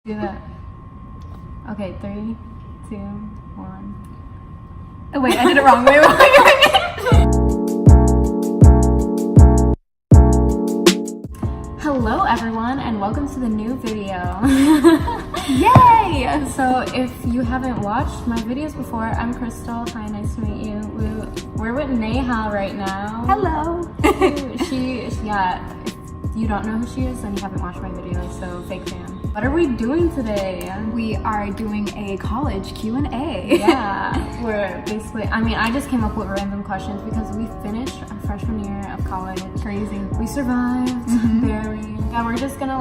Do that. Okay, 3, 2, 1. Oh wait, I did it wrong. Wait. Hello everyone and welcome to the new video. Yay! So if you haven't watched my videos before, I'm Crystal. Hi, nice to meet you. We're with Neha right now. Hello. If you don't know who she is, then you haven't watched my videos, so fake fan. What are we doing today? We are doing a college Q&A. Yeah, we're basically, I just came up with random questions because we finished our freshman year of college. Crazy. We survived, barely. Yeah, we're just gonna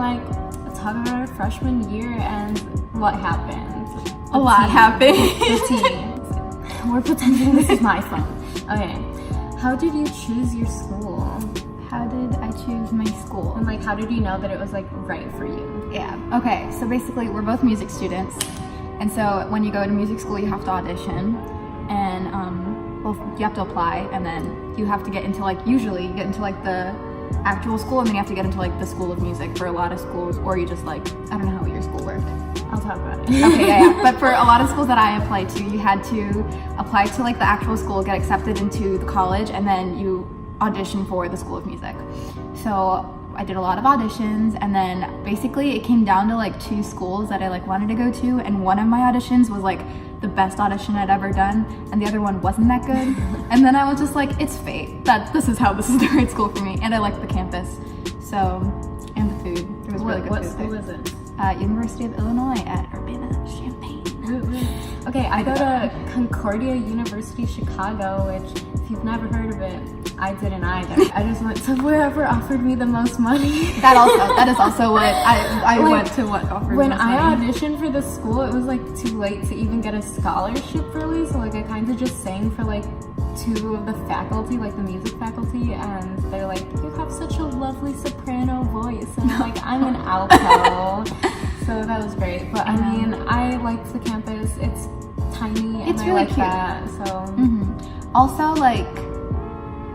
talk about our freshman year and what happened. A lot happened. The teens. We're pretending this is my phone. Okay, how did you choose your school? How did I choose my school? And how did you know that it was right for you? Yeah, okay, so basically we're both music students. And so when you go to music school, you have to audition and you have to apply, and then you have to get into usually you get into the actual school, and then you have to get into the school of music for a lot of schools, or you just I don't know how your school worked. I'll talk about it. Okay, yeah. But for a lot of schools that I applied to, you had to apply to the actual school, get accepted into the college, and then you audition for the School of Music. So I did a lot of auditions, and then basically it came down to 2 schools that I wanted to go to, and one of my auditions was the best audition I'd ever done, and the other one wasn't that good. And then I was just it's fate that this is the right school for me, and I liked the campus, and the food. It was really good. What food school there. is it? University of Illinois at Urbana-Champaign. Okay, I go to Concordia University, Chicago, which if you've never heard of it, I didn't either. I just went to wherever offered me the most money. That is also what I went to what offered when the most I money. auditioned for the school, it was too late to even get a scholarship really, so I kind of just sang for 2 of the faculty, the music faculty, and they're you have such a lovely soprano voice, and I'm an alto. So that was great. But I liked the campus. It's tiny, and it's I really like cute. that. So also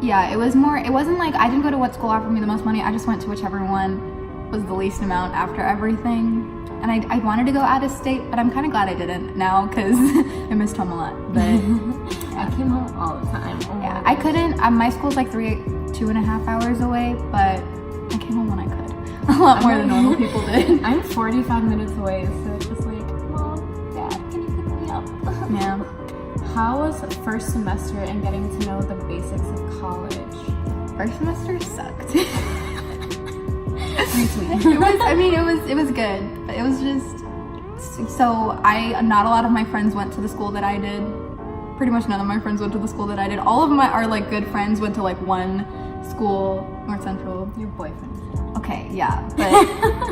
yeah, it wasn't I didn't go to what school offered me the most money. I just went to whichever one was the least amount after everything. And I wanted to go out of state, but I'm kind of glad I didn't now because I missed home a lot. But I came home all the time. Oh yeah, I couldn't. My school's 2.5 hours away, but I came home when I could. A lot more than normal people did. I'm 45 minutes away, so it's just Mom, Dad, can you pick me up? Yeah. How was first semester and getting to know the basics of college? First semester sucked. It was good, but it was just so not a lot of my friends went to the school that I did. Pretty much none of my friends went to the school that I did. All of our good friends went to one school, North Central. Your boyfriend. Okay, yeah, but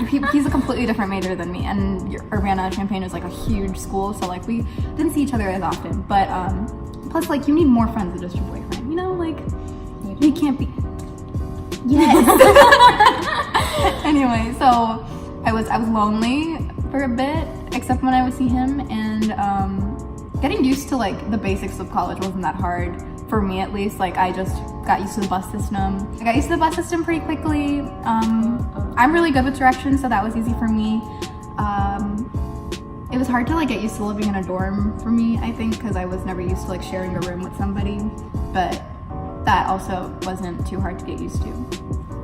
he's a completely different major than me, and Urbana-Champaign is a huge school, so we didn't see each other as often. But plus you need more friends than just your boyfriend, you can't be. Yes. Anyway, so I was lonely for a bit, except when I would see him, and getting used to the basics of college wasn't that hard for me, at least. I just got used to the bus system. I got used to the bus system pretty quickly. I'm really good with directions, so that was easy for me. It was hard to get used to living in a dorm for me, I think, because I was never used to sharing a room with somebody, but that also wasn't too hard to get used to.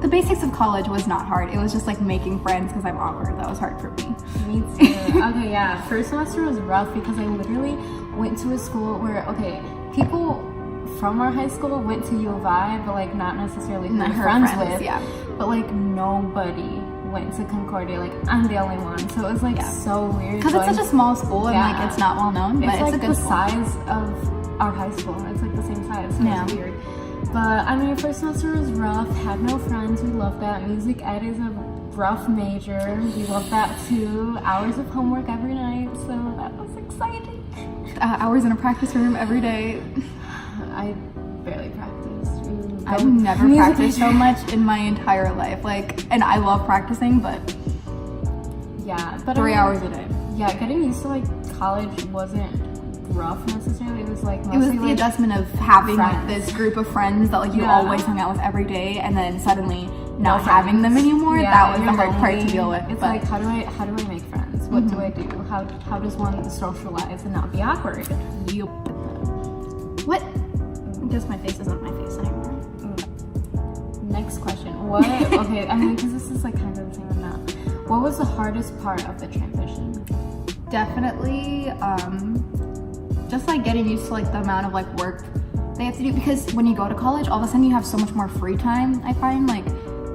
The basics of college was not hard. It was just making friends because I'm awkward. That was hard for me. Me too. Okay, yeah. First semester was rough because I literally went to a school where, people from our high school went to U of I, but not necessarily who we're friends with. Yeah. But nobody went to Concordia. I'm the only one. So it was so weird. Because it's such a small school and it's not well known, but it's a good the school. Size of our high school. It's the same size. So it's weird. But first semester was rough. Had no friends. We loved that. Music ed is a rough major. We loved that too. Hours of homework every night. So that was exciting. Hours in a practice room every day. I barely practiced. I've never practiced so much in my entire life. And I love practicing, but yeah, but 3 hours a day. Yeah, getting used to college wasn't rough necessarily. It was mostly it was the adjustment of having friends. This group of friends that you always hung out with every day, and then suddenly not having them anymore. Yeah, that was the hard part to deal with. It's but how do I make friends? classes. What do I do? How does one socialize and not be awkward? Yup. What? Just my face isn't my face anymore. Next question. What? Okay, I mean, because this is like kind of the same as that. What was the hardest part of the transition? Definitely, just like getting used to like the amount of like work they have to do, because when you go to college, all of a sudden you have so much more free time. I find like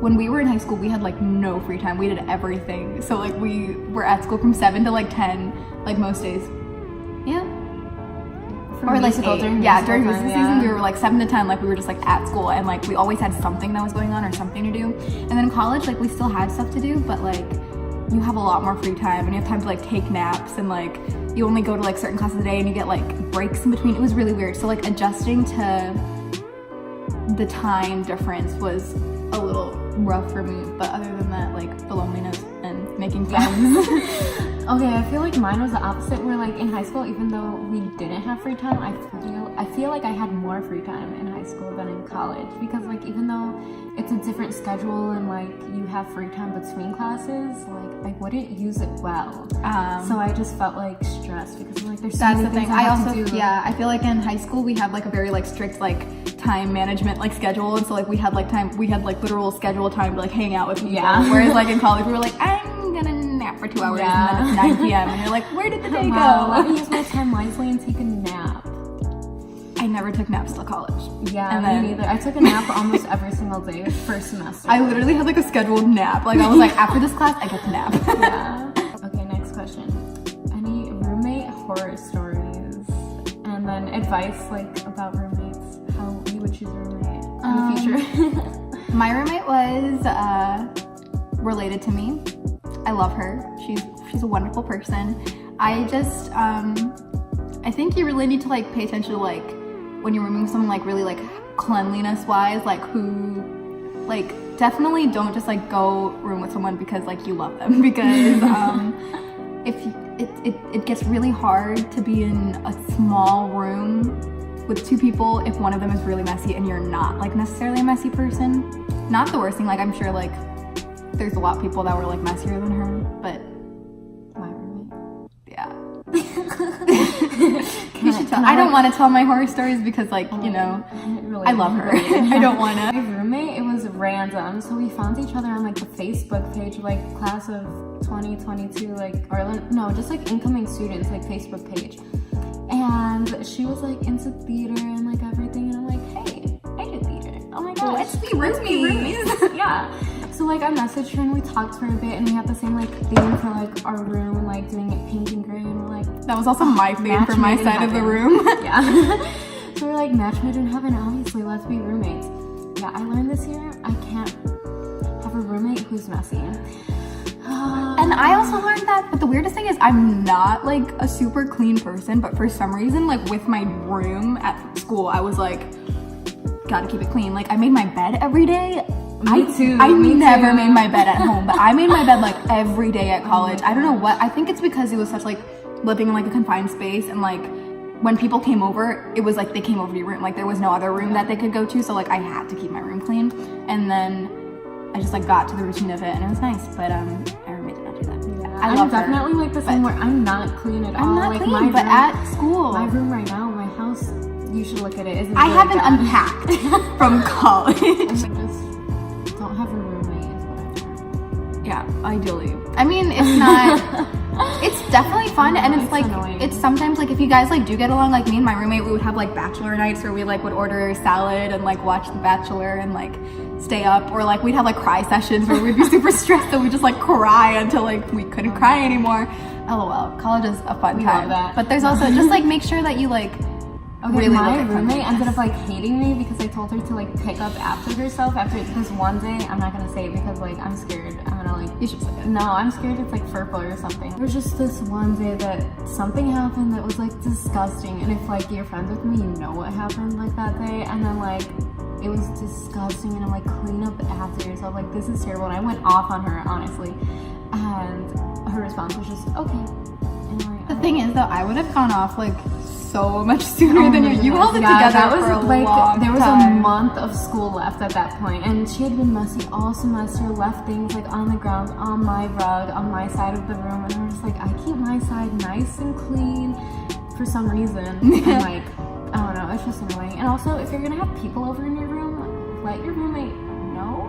when we were in high school, we had like no free time. We did everything. So like we were at school from 7 to like 10, like most days. Yeah. Or like during music season, we were like 7 to 10, like we were just like at school, and like we always had something that was going on or something to do. And then in college, like we still had stuff to do, but like you have a lot more free time and you have time to like take naps, and like you only go to like certain classes a day and you get like breaks in between. It was really weird. So like adjusting to the time difference was a little rough for me, but other than that, like the loneliness and making friends. Okay, I feel like mine was the opposite, where like in high school, even though we didn't have free time, I feel like I had more free time in high school than in college, because like even though it's a different schedule and like you have free time between classes, like I wouldn't use it well. So I just felt like stressed because like there's so many things I have to do. Yeah, I feel like in high school we had like a very like strict like time management like schedule, and so like we had like literal scheduled time to like hang out with people. Yeah. Whereas like in college we were like, I'm gonna nap for 2 hours, and then it's 9 p.m. and you're like, where did the day go? Let me use my time wisely and take a nap. I never took naps till college. Yeah, me neither. I took a nap almost every single day first semester. I literally had like a scheduled nap. Like I was like, after this class, I get to nap. Yeah. Okay, next question. Any roommate horror stories? And then advice like about roommates, how you would choose a roommate in the future. My roommate was related to me. I love her. She's a wonderful person. I just I think you really need to like pay attention to like when you're rooming with someone, like really like cleanliness wise, like who, like definitely don't just like go room with someone because like you love them, because if it gets really hard to be in a small room with 2 people if one of them is really messy and you're not like necessarily a messy person. Not the worst thing, like I'm sure like there's a lot of people that were like messier than her, but my roommate. Yeah. You should tell. I don't want to tell my horror stories because like, you know, really I love her. I don't want to. My roommate, it was random. So we found each other on like the Facebook page, like class of 2022, like, or no, just like incoming students, like Facebook page. And she was like into theater and like everything. And I'm like, hey, I do theater. Oh my god, let's be roomies. Yeah. So like I messaged her and we talked for a bit, and we had the same like theme for like our room and like doing it pink and gray, and we're like, that was also my theme for my side of the room. Yeah. So we're like, match made in heaven, obviously, let's be roommates. Yeah, I learned this year I can't have a roommate who's messy. And I also learned that, but the weirdest thing is I'm not like a super clean person, but for some reason like with my room at school I was like, gotta keep it clean. Like I made my bed every day. Me too. I never made my bed at home, but I made my bed like every day at college. I don't know what, I think it's because it was such like living in like a confined space, and like when people came over, it was like they came over to your room, like there was no other room that they could go to, so like I had to keep my room clean. And then I just like got to the routine of it, and it was nice, but our roommate did not do that. Yeah, I love I'm definitely like the same, where I'm not clean at all. I'm not like clean, my but room, at school. My room right now, my house, you should look at it. I haven't unpacked from college. I just don't have a roommate is what I want. Yeah, ideally. I mean, it's not, it's definitely fun, and it's like, annoying. it's sometimes like if you guys like do get along, like me and my roommate, we would have like bachelor nights where we like would order salad and like watch The Bachelor and like stay up, or like we'd have like cry sessions where we'd be super stressed and we'd just like cry until like we couldn't cry anymore. LOL, college is a fun time. Love that. But there's also just like make sure that you like Okay, really my roommate ended up like hating me because I told her to like pick up after herself after this one day. I'm not gonna say it because like I'm scared. I'm gonna like, you should say it. No, I'm scared it's like furple or something. There was just this one day that something happened that was like disgusting, and if like you're friends with me, you know what happened like that day. And then like it was disgusting, and I'm like, clean up after yourself, like this is terrible. And I went off on her, honestly, and her response was just okay. And like, the thing is though, I would have gone off like so much sooner than you. You held it together that was for a like, long there was time. a month of school left at that point, and she had been messy all semester, left things like on the ground, on my rug, on my side of the room, and I was just like, I keep my side nice and clean for some reason. And like, I don't know, it's just annoying. And also, if you're gonna have people over in your room, let your roommate know.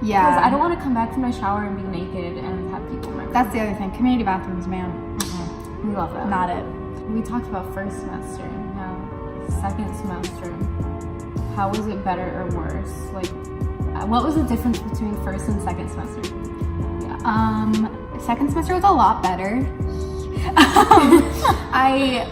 Yeah. Because I don't want to come back from my shower and be naked and have people in my room. That's the other thing. Community bathrooms, man. We love that. Not it. We talked about first semester. Now, second semester. How was it better or worse? Like, what was the difference between first and second semester? Second semester was a lot better. I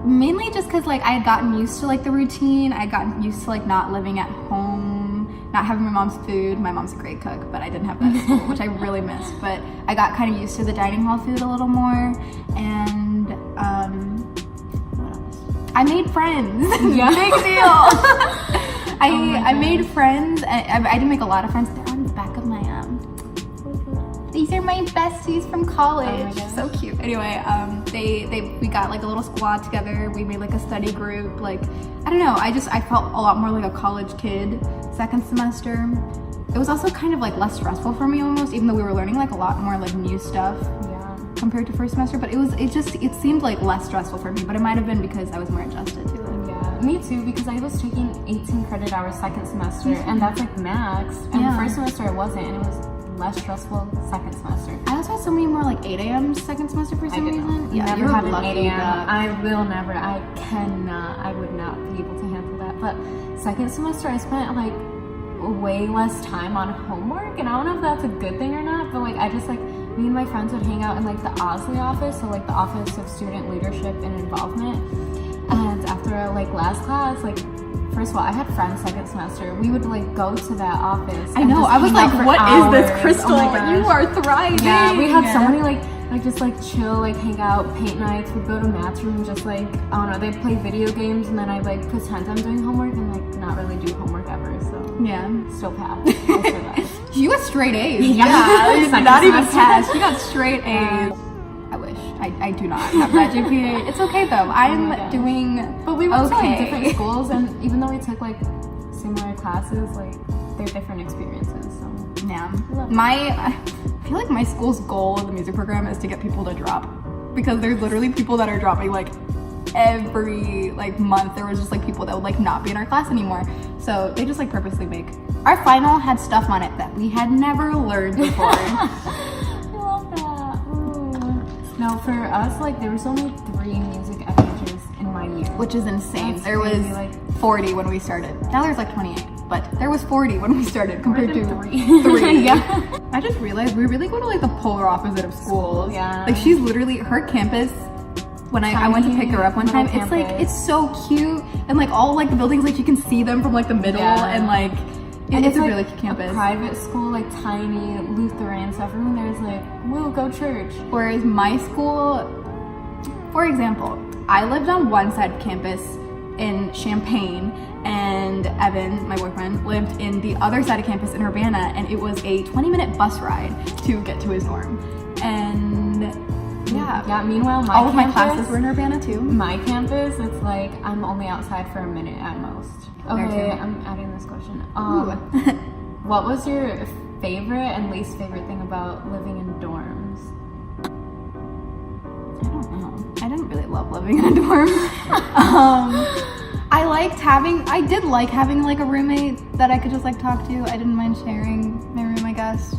mainly just because like I had gotten used to like the routine. I had gotten used to like not living at home, not having my mom's food. My mom's a great cook, but I didn't have that at school, which I really missed. But I got kind of used to the dining hall food a little more, and what else? I made friends. Yeah. Big deal. I made friends. I didn't make a lot of friends. They're on the back of my These are my besties from college. Oh, so cute. Anyway, we got like a little squad together. We made like a study group. Like, I don't know. I felt a lot more like a college kid second semester. It was also kind of like less stressful for me almost, even though we were learning like a lot more like new stuff compared to first semester. But it seemed like less stressful for me. But it might have been because I was more adjusted to it. Yeah, me too. Because I was taking 18 credit hours second semester, and that's like max. And first semester I wasn't, and it was less stressful second semester. I also had so many more like 8 a.m. second semester for some reason. Yeah, never had an 8 a.m. I will never. I cannot. I would not be able to handle that. But second semester, I spent like way less time on homework, and I don't know if that's a good thing or not. But like, I just like me and my friends would hang out in like the Osley office, so like the Office of Student Leadership and Involvement. And after like last class, like. First of all, I had friends second semester. We would like go to that office. I know. I was like, what is this, Crystal? Oh you are thriving. Yeah, we had so many like just like chill, like hang out, paint nights. We'd go to Matt's room, just like, I don't know, they'd play video games, and then I'd like pretend I'm doing homework and like not really do homework ever. So yeah, still pass. You got straight A's. Yeah, not even pass. You got straight A's. I wish. I do not have that GPA. It's okay though. I'm doing But we went to like different schools, and even though we took like similar classes, like they're different experiences. So yeah. I feel like my school's goal of the music program is to get people to drop, because there's literally people that are dropping like every like month. There was just like people that would like not be in our class anymore. So they just like purposely make. Our final had stuff on it that we had never learned before. No, for us, like, there was only 3 music ed majors in my year. Which is insane. That's there crazy, was like 40 when we started. Now there's like 28, but there was 40 when we started compared to 3. Yeah. I just realized we really go to like the polar opposite of schools. Yeah. Like she's literally, her campus, when I went to pick her up one time, it's like, it's so cute. And like all like the buildings, like you can see them from like the middle and like, and it's a like really cute campus. A private school, like tiny Lutheran stuff. Everyone there's like, we'll go church. Whereas my school, for example, I lived on one side of campus in Champaign, and Evan, my boyfriend, lived in the other side of campus in Urbana, and it was a 20-minute bus ride to get to his dorm. And yeah. Meanwhile, all of my classes were in Urbana too. My campus, it's like I'm only outside for a minute at most. Okay, I'm adding this question. What was your favorite and least favorite thing about living in dorms? I don't know. I didn't really love living in a dorm. I did like having like a roommate that I could just like talk to. I didn't mind sharing my room, I guess.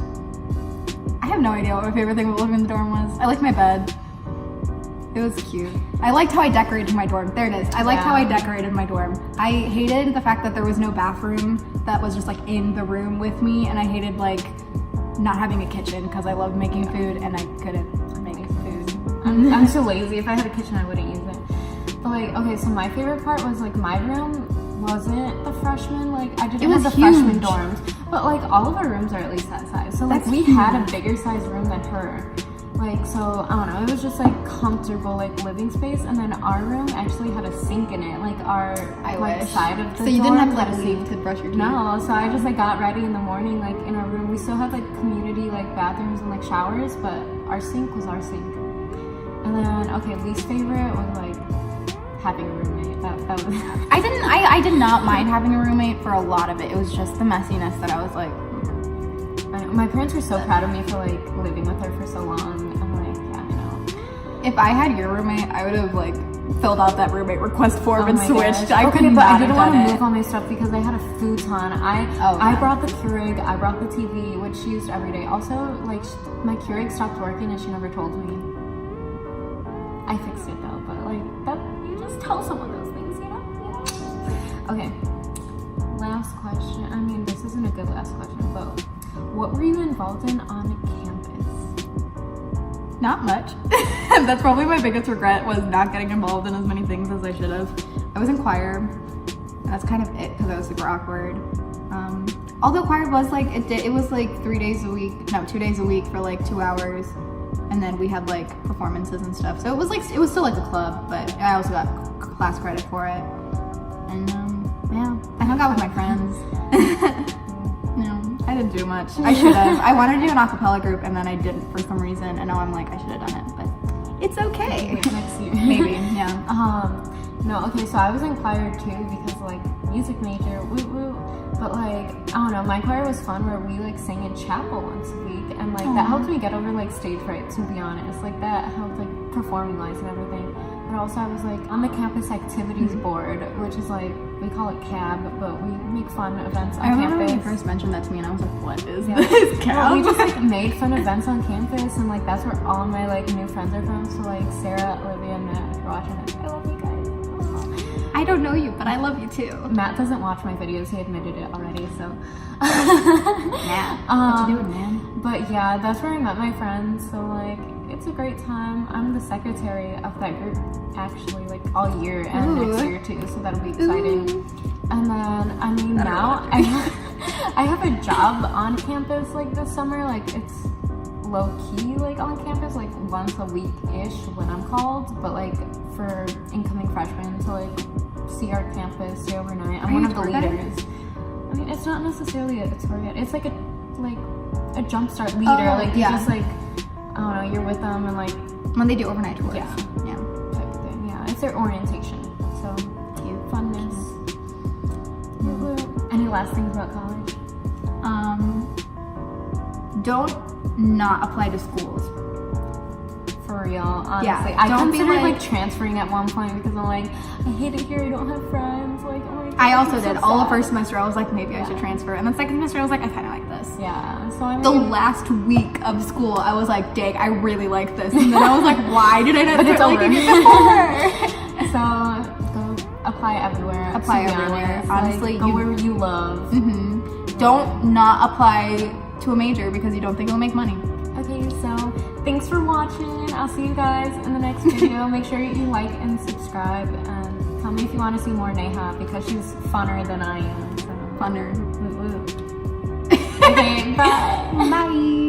I have no idea what my favorite thing about living in the dorm was. I liked my bed. It was cute. I liked how I decorated my dorm. There it is. I liked how I decorated my dorm. I hated the fact that there was no bathroom that was just like in the room with me, and I hated like not having a kitchen because I loved making food and I couldn't make food. I'm so lazy. If I had a kitchen, I wouldn't use it. But like, okay, so my favorite part was like my room wasn't the freshman. Like I didn't have the freshman dorms, but like all of our rooms are at least that size. So like we had a bigger size room than her. Like, so, I don't know, it was just like comfortable, like living space. And then our room actually had a sink in it, like our side of the So you dorm, didn't have to let a sink to brush your teeth? No, so I just like got ready in the morning, like in our room. We still had like community like bathrooms and like showers, but our sink was our sink. And then, okay, least favorite was like having a roommate. That was I did not mind having a roommate for a lot of it. It was just the messiness that I was like, my parents were so proud of me for like living with her for so long. I'm like, yeah, I know. If I had your roommate, I would have like filled out that roommate request form and my switched. gosh. I Okay, could but I not didn't have want done to it. move all my stuff because I had a futon. I yeah. brought the Keurig, I brought the TV, which she used every day. Also, like my Keurig stopped working and she never told me. I fixed it though, but like that, you just tell someone those things, you know? Okay. Last question. I mean, this isn't a good last question, but what were you involved in on campus? Not much. That's probably my biggest regret, was not getting involved in as many things as I should have. I was in choir. That's kind of it because I was super awkward. Although choir was like, it was like 2 days a week for like 2 hours. And then we had like performances and stuff. So it was still like a club, but I also got class credit for it. And yeah, I hung out with my friends. No, I didn't do much. I should have. I wanted to do an a cappella group and then I didn't for some reason. And now I'm like, I should have done it, but it's okay. Next year. Maybe, yeah. No, okay, so I was in choir too because like music major, woo woo. But like, I don't know, my choir was fun where we like sang in chapel once a week, and like that helped me get over like stage fright, to be honest. Like that helped like performing wise and everything. But also I was like on the campus activities board, which is like, we call it CAB, but we make fun events on I remember campus. when you first mentioned that to me and I was like, what is Yeah. this, CAB? Well, we just like made fun events on campus, and like that's where all my like new friends are from. So like Sarah, Olivia, and Matt, if you're watching this, I love you guys. I don't know you, but I love you too. Matt doesn't watch my videos, he admitted it already, so. Yeah, what you doing, man? But yeah, that's where I met my friends, so like, it's a great time. I'm the secretary of that group, actually, like all year and next year too, so that'll be exciting. And then, I mean, now I have a job on campus like this summer, like it's low-key like on campus, like once a week-ish when I'm called, but like for incoming freshmen to like see our campus, stay overnight. I'm one of the leaders. I mean, it's not necessarily a tour guide. It's like a jumpstart leader. Like you just like, I don't know, you're with them and like when they do overnight tours. Yeah, type of thing. Yeah, it's their orientation. So cute, funness. Any last things about college? Don't not apply to schools. For real, honestly. Yeah, I don't be considered like- like transferring at one point because I'm like, I hate it here, I don't have friends. Like, oh my God, I also I'm so did. All the sad. first semester, I was like, maybe I should transfer. And the second semester, I was like, I kind of like this. Yeah, so I mean, The last week of school, I was like, dang, I really like this. And then I was like, why did I not But it's start liking over. it before? So go apply everywhere. Apply to be everywhere. honest. Honestly, like, go where you love. Don't not apply to a major because you don't think it'll make money. Okay, so thanks for watching. I'll see you guys in the next video. Make sure you like and subscribe, and tell me if you want to see more Neha because she's funner than I am. So. Funner. Woo woo. Okay, bye. Bye.